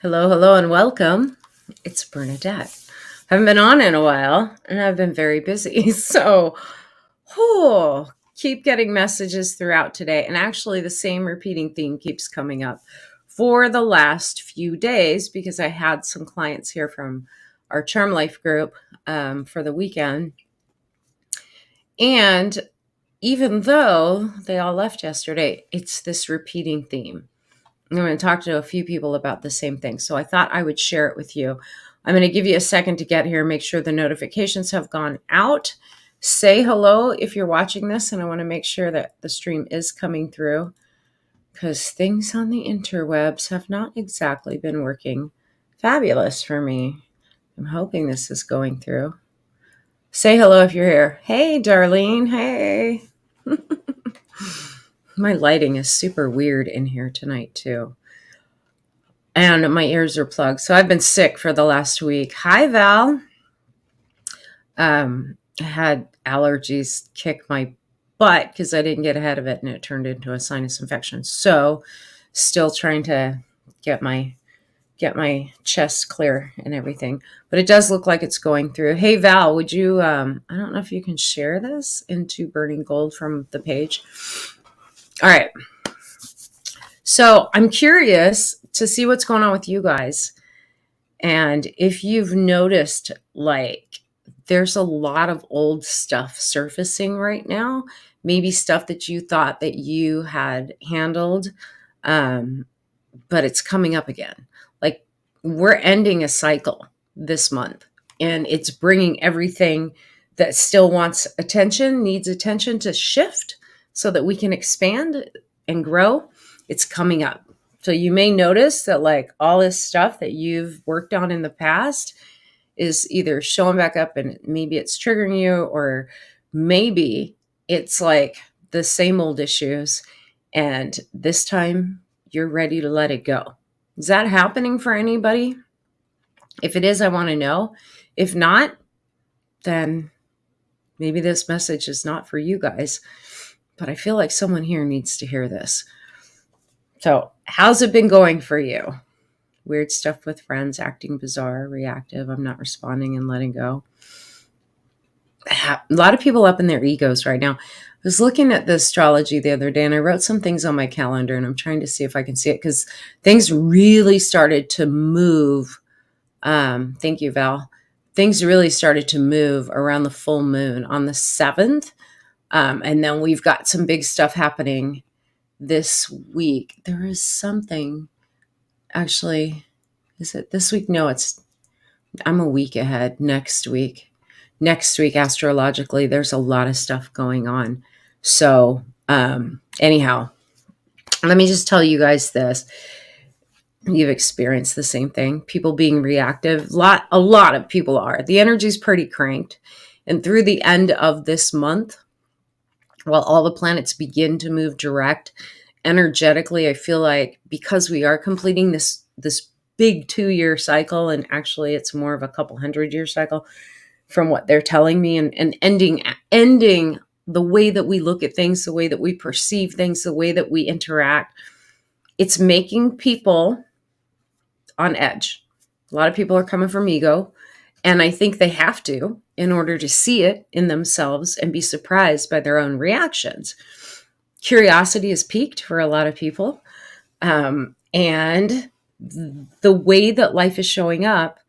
Hello, hello, and welcome. It's Bernadette. Haven't been on in a while, and I've been very busy. Keep getting messages throughout today. And actually, the same repeating theme keeps coming up for the last few days because I had some clients here from our Charm Life group for the weekend. And even though they all left yesterday, it's this repeating theme. I'm going to talk to a few people about the same thing. So I thought I would share it with you. I'm going to give you a second to get here, make sure the notifications have gone out. Say hello if you're watching this, and I want to make sure that the stream is coming through because things on the interwebs have not exactly been working fabulous for me. I'm hoping this is going through. Say hello if you're here. Hey, Darlene. Hey. My lighting is super weird in here tonight, too. And my ears are plugged. So I've been sick for the last week. Hi, Val. I had allergies kick my butt because I didn't get ahead of it and it turned into a sinus infection. So still trying to get my chest clear and everything. But it does look like it's going through. Hey, Val, would you, I don't know if you can share this into Burning Gold from the page. All right. So I'm curious to see what's going on with you guys. And if you've noticed, like, there's a lot of old stuff surfacing right now, maybe stuff that you thought that you had handled, but it's coming up again. Like, we're ending a cycle this month, and it's bringing everything that still wants attention, needs attention to shift so that we can expand and grow. It's coming up. So you may notice that like all this stuff that you've worked on in the past is either showing back up and maybe it's triggering you, or maybe it's like the same old issues and this time you're ready to let it go. Is that happening for anybody? If it is, I want to know. If not, then maybe this message is not for you guys, but I feel like someone here needs to hear this. So how's it been going for you? Weird stuff with friends, acting bizarre, reactive, I'm not responding and letting go. A lot of people up in their egos right now. I was looking at the astrology the other day and I wrote some things on my calendar and I'm trying to see if I can see it because things really started to move. Thank you, Val. Things really started to move around the full moon on the 7th. And then we've got some big stuff happening this week. There is something, actually, is it this week? No, I'm a week ahead. Next week, astrologically, there's a lot of stuff going on. So, anyhow, let me just tell you guys this. You've experienced the same thing. People being reactive. A lot of people are. The energy's pretty cranked. And through the end of this month, while all the planets begin to move direct, energetically, I feel like because we are completing this big 2-year cycle, and actually it's more of a couple 100-year cycle from what they're telling me, and ending the way that we look at things, the way that we perceive things, the way that we interact, it's making people on edge. A lot of people are coming from ego, and I think they have to in order to see it in themselves and be surprised by their own reactions. Curiosity is peaked for a lot of people. And the way that life is showing up,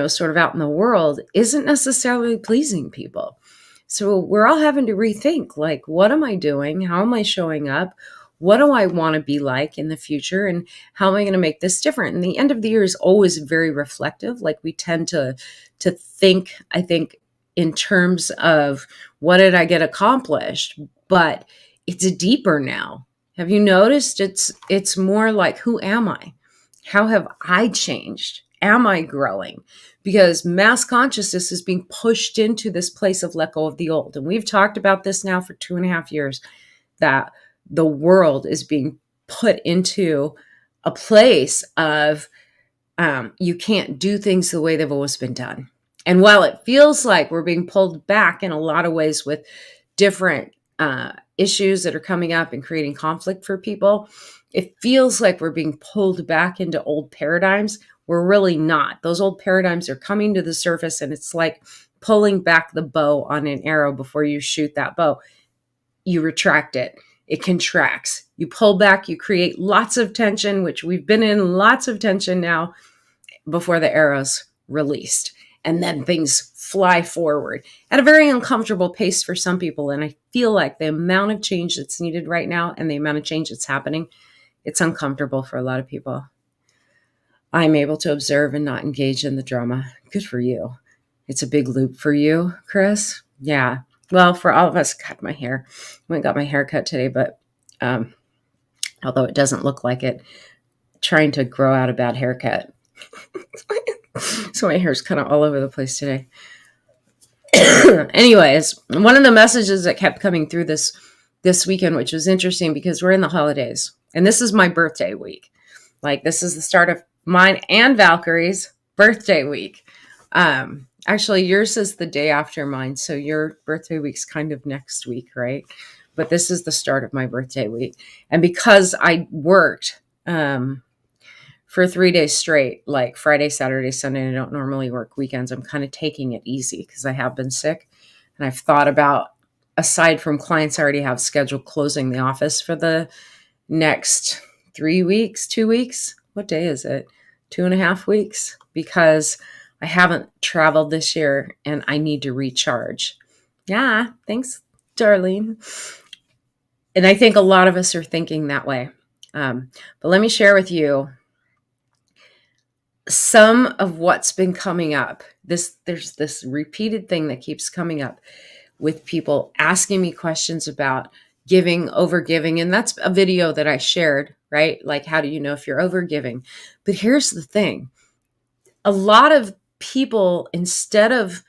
sort of out in the world, isn't necessarily pleasing people. So we're all having to rethink, like, what am I doing? How am I showing up? What do I want to be like in the future? And how am I going to make this different? And the end of the year is always very reflective. Like, we tend to think, I think, in terms of what did I get accomplished? But it's deeper now. Have you noticed? It's more like, who am I? How have I changed? Am I growing? Because mass consciousness is being pushed into this place of let go of the old. And we've talked about this now for 2.5 years, that the world is being put into a place of you can't do things the way they've always been done. And while it feels like we're being pulled back in a lot of ways with different issues that are coming up and creating conflict for people, It feels like we're being pulled back into old paradigms. We're really not. Those old paradigms are coming to the surface, and it's like pulling back the bow on an arrow before you shoot that bow. You retract it. It contracts. You pull back, you create lots of tension, which we've been in lots of tension now before the arrow's released. And then things fly forward at a very uncomfortable pace for some people. And I feel like the amount of change that's needed right now and the amount of change that's happening, it's uncomfortable for a lot of people. I'm able to observe and not engage in the drama. Good for you. It's a big loop for you, Chris. Yeah. Well, for all of us, cut my hair. I went and got my hair cut today, but although it doesn't look like it, trying to grow out a bad haircut. So my hair's kind of all over the place today. Anyways, one of the messages that kept coming through this weekend, which was interesting because we're in the holidays, and this is my birthday week. Like, this is the start of mine and Valkyrie's birthday week. Actually, yours is the day after mine, so your birthday week's kind of next week, right? But this is the start of my birthday week. And because I worked for 3 days straight, like Friday, Saturday, Sunday, and I don't normally work weekends, I'm kind of taking it easy because I have been sick. And I've thought about, aside from clients I already have scheduled closing the office for the next 3 weeks, 2 weeks. What day is it? 2.5 weeks, because I haven't traveled this year and I need to recharge. Yeah, thanks, Darlene. And I think a lot of us are thinking that way. But let me share with you some of what's been coming up. There's this repeated thing that keeps coming up with people asking me questions about giving, overgiving. And that's a video that I shared, right? Like, how do you know if you're overgiving? But here's the thing. A lot of people, instead of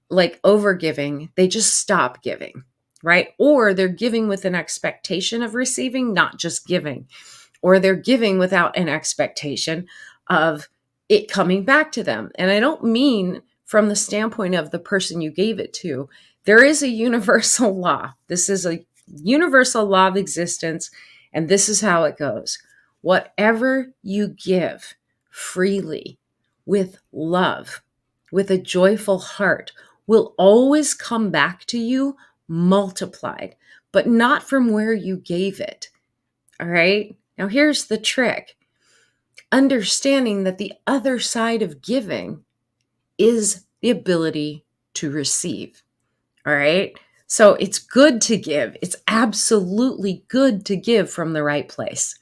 like overgiving, they just stop giving, right? Or they're giving with an expectation of receiving, not just giving. Or they're giving without an expectation of it coming back to them. And I don't mean from the standpoint of the person you gave it to. There is a universal law. This is a universal law of existence, and this is how it goes. Whatever you give freely, with love, with a joyful heart, will always come back to you multiplied, but not from where you gave it. All right? Now, here's the trick. Understanding that the other side of giving is the ability to receive. All right? So it's good to give. It's absolutely good to give from the right place.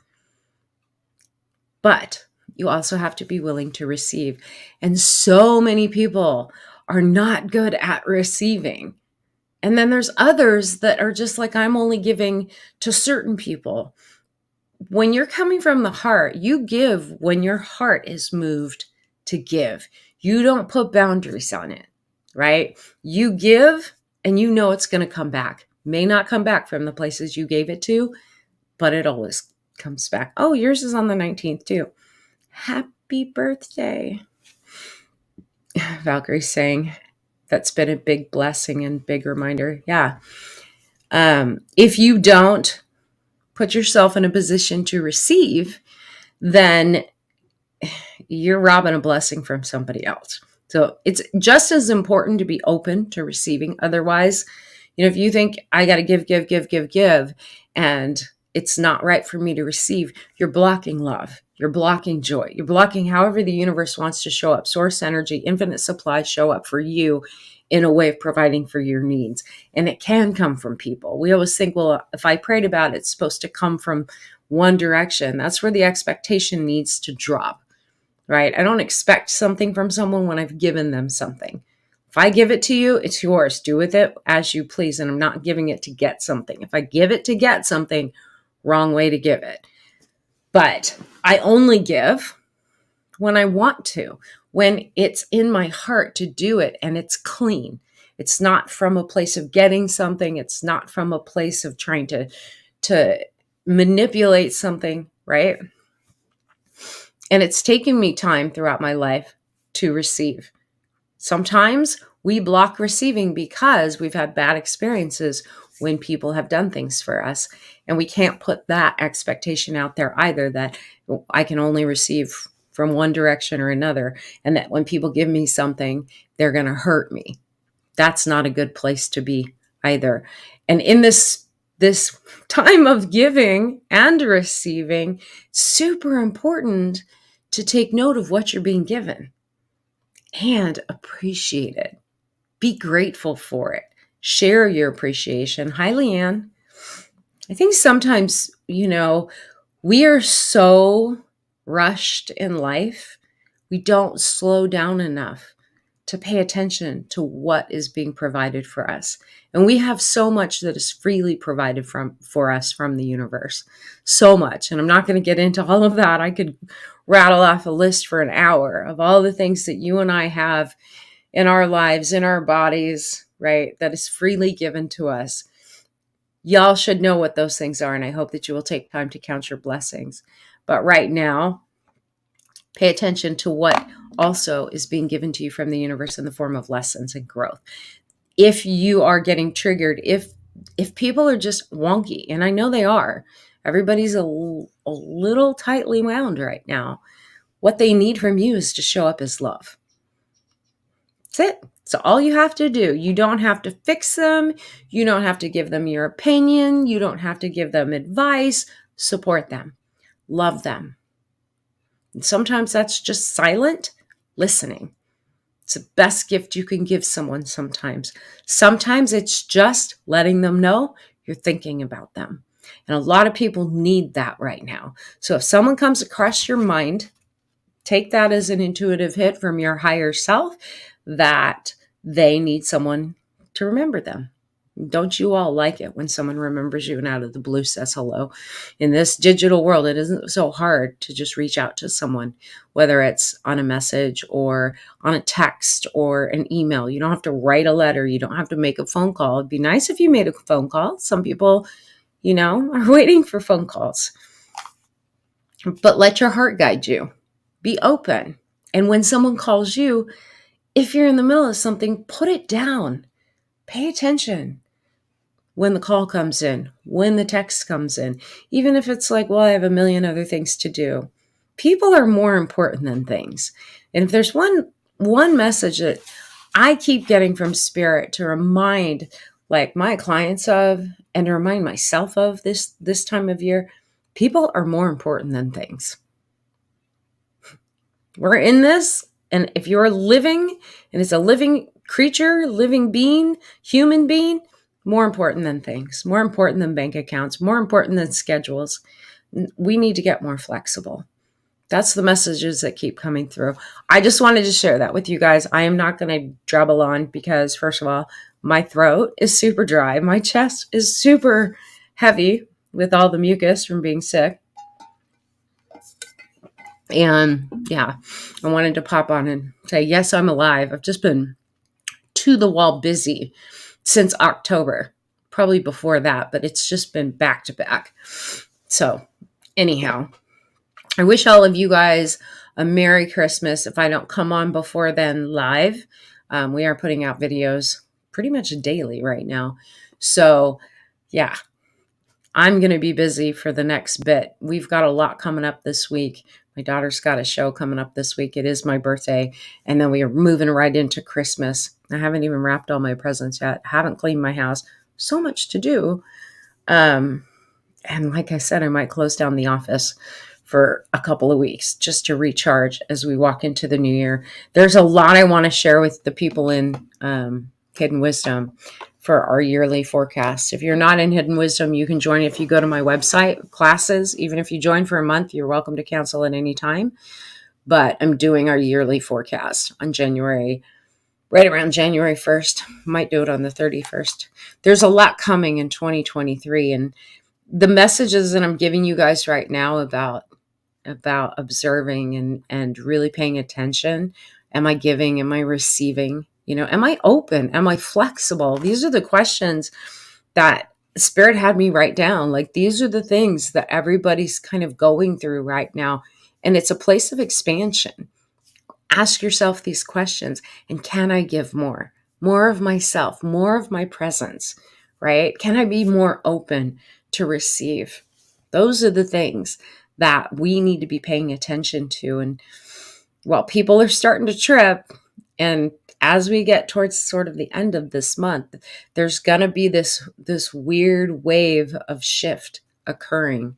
But you also have to be willing to receive. And so many people are not good at receiving. And then there's others that are just like, I'm only giving to certain people. When you're coming from the heart, you give when your heart is moved to give. You don't put boundaries on it, right? You give and you know it's going to come back. May not come back from the places you gave it to, but it always comes back. Oh, yours is on the 19th too. Happy birthday. Valkyrie's saying that's been a big blessing and big reminder. Yeah. If you don't put yourself in a position to receive, then you're robbing a blessing from somebody else. So it's just as important to be open to receiving. Otherwise, if you think I got to give, and it's not right for me to receive, you're blocking love. You're blocking joy. You're blocking however the universe wants to show up. Source energy, infinite supply show up for you in a way of providing for your needs. And it can come from people. We always think, well, if I prayed about it, it's supposed to come from one direction. That's where the expectation needs to drop, right? I don't expect something from someone when I've given them something. If I give it to you, it's yours. Do with it as you please. And I'm not giving it to get something. If I give it to get something, wrong way to give it. But I only give when I want to, when it's in my heart to do it and it's clean. It's not from a place of getting something. It's not from a place of trying to manipulate something, right? And it's taken me time throughout my life to receive. Sometimes we block receiving because we've had bad experiences when people have done things for us. And we can't put that expectation out there either, that I can only receive from one direction or another, and that when people give me something, they're going to hurt me. That's not a good place to be either. And in this time of giving and receiving, super important to take note of what you're being given and appreciate it. Be grateful for it. Share your appreciation. Hi, Leanne. I think sometimes, we are so rushed in life, we don't slow down enough to pay attention to what is being provided for us. And we have so much that is freely provided for us from the universe. So much. And I'm not going to get into all of that. I could rattle off a list for an hour of all the things that you and I have in our lives, in our bodies, right? That is freely given to us. Y'all should know what those things are. And I hope that you will take time to count your blessings. But right now, pay attention to what also is being given to you from the universe in the form of lessons and growth. If you are getting triggered, if people are just wonky, and I know they are, everybody's a little tightly wound right now. What they need from you is to show up as love. That's it. So all you have to do. You don't have to fix them. You don't have to give them your opinion. You don't have to give them advice. Support them. Love them. And sometimes that's just silent listening. It's the best gift you can give someone sometimes. Sometimes it's just letting them know you're thinking about them. And a lot of people need that right now. So if someone comes across your mind, take that as an intuitive hit from your higher self that they need someone to remember them. Don't you all like it when someone remembers you and out of the blue says hello? In this digital world, it isn't so hard to just reach out to someone, whether it's on a message or on a text or an email. You don't have to write a letter. You don't have to make a phone call. It'd be nice if you made a phone call. Some people, are waiting for phone calls. But let your heart guide you. Be open. And when someone calls you, if you're in the middle of something, put it down. Pay attention when the call comes in, when the text comes in, even if it's like, well, I have a million other things to do. People are more important than things. And if there's one message that I keep getting from Spirit to remind like my clients of and to remind myself of this time of year, people are more important than things. We're in this, and if you're living and it's a living creature, living being, human being, more important than things, more important than bank accounts, more important than schedules. We need to get more flexible. That's the messages that keep coming through. I just wanted to share that with you guys. I am not going to drabble on because, first of all, my throat is super dry. My chest is super heavy with all the mucus from being sick. And yeah, I wanted to pop on and say, yes, I'm alive. I've just been to the wall busy since October, probably before that, but it's just been back to back. So anyhow, I wish all of you guys a Merry Christmas. If I don't come on before then live, we are putting out videos pretty much daily right now. So yeah, I'm going to be busy for the next bit. We've got a lot coming up this week. My daughter's got a show coming up this week. It is my birthday. And then we are moving right into Christmas. I haven't even wrapped all my presents yet. Haven't cleaned my house. So much to do. And like I said, I might close down the office for a couple of weeks just to recharge as we walk into the new year. There's a lot I want to share with the people in Hidden Wisdom for our yearly forecast. If you're not in Hidden Wisdom, you can join if you go to my website, classes. Even if you join for a month, you're welcome to cancel at any time. But I'm doing our yearly forecast on right around January 1st. Might do it on the 31st. There's a lot coming in 2023. And the messages that I'm giving you guys right now about observing and really paying attention. Am I giving? Am I receiving? Am I open? Am I flexible? These are the questions that Spirit had me write down. Like, these are the things that everybody's kind of going through right now. And it's a place of expansion. Ask yourself these questions. And can I give more? More of myself, more of my presence, right? Can I be more open to receive? Those are the things that we need to be paying attention to. And well, people are starting to trip. And as we get towards sort of the end of this month, there's going to be this weird wave of shift occurring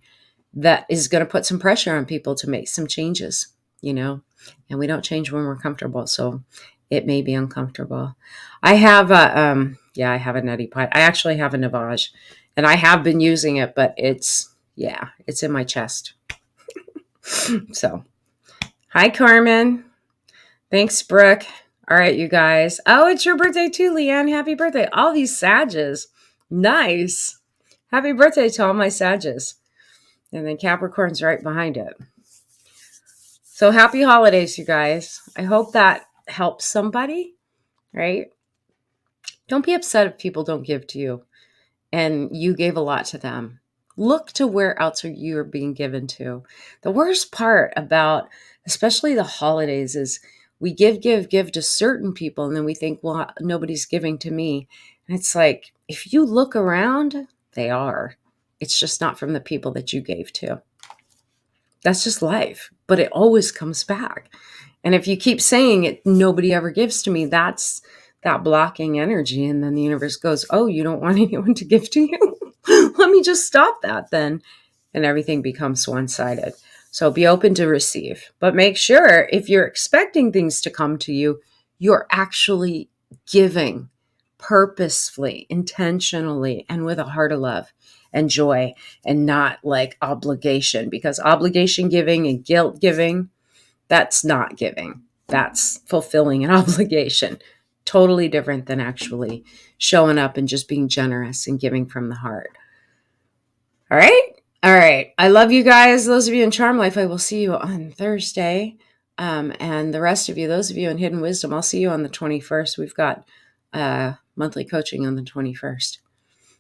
that is going to put some pressure on people to make some changes, and we don't change when we're comfortable. So it may be uncomfortable. I have I have a neti pot. I actually have a Navage, and I have been using it, but it's in my chest. So, hi, Carmen. Thanks, Brooke. All right, you guys. Oh, it's your birthday too, Leanne. Happy birthday. All these Sages. Nice. Happy birthday to all my Sages. And then Capricorn's right behind it. So happy holidays, you guys. I hope that helps somebody, right? Don't be upset if people don't give to you and you gave a lot to them. Look to where else you are being given to. The worst part about especially the holidays is we give to certain people, and then we think, well, nobody's giving to me. And it's like, if you look around, they are. It's just not from the people that you gave to. That's just life, but it always comes back. And if you keep saying it, nobody ever gives to me, that's that blocking energy. And then the universe goes, oh, you don't want anyone to give to you? Let me just stop that then. And everything becomes one-sided. So be open to receive, but make sure if you're expecting things to come to you, you're actually giving purposefully, intentionally, and with a heart of love and joy, and not like obligation, because obligation giving and guilt giving, that's not giving. That's fulfilling an obligation. Totally different than actually showing up and just being generous and giving from the heart. All right. All right. I love you guys. Those of you in Charm Life, I will see you on Thursday. And the rest of you, those of you in Hidden Wisdom, I'll see you on the 21st. We've got monthly coaching on the 21st.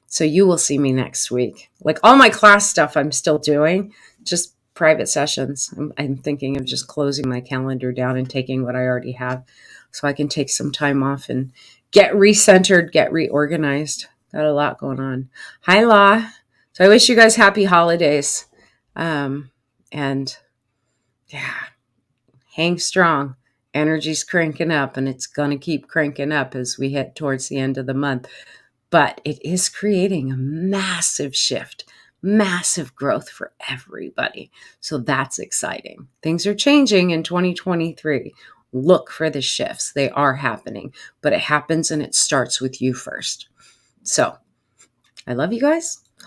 So you will see me next week. Like all my class stuff I'm still doing, just private sessions. I'm thinking of just closing my calendar down and taking what I already have so I can take some time off and get recentered, get reorganized. Got a lot going on. Hi, La. So I wish you guys happy holidays. And yeah, hang strong. Energy's cranking up, and it's going to keep cranking up as we head towards the end of the month. But it is creating a massive shift, massive growth for everybody. So that's exciting. Things are changing in 2023. Look for the shifts. They are happening, but it happens and it starts with you first. So I love you guys.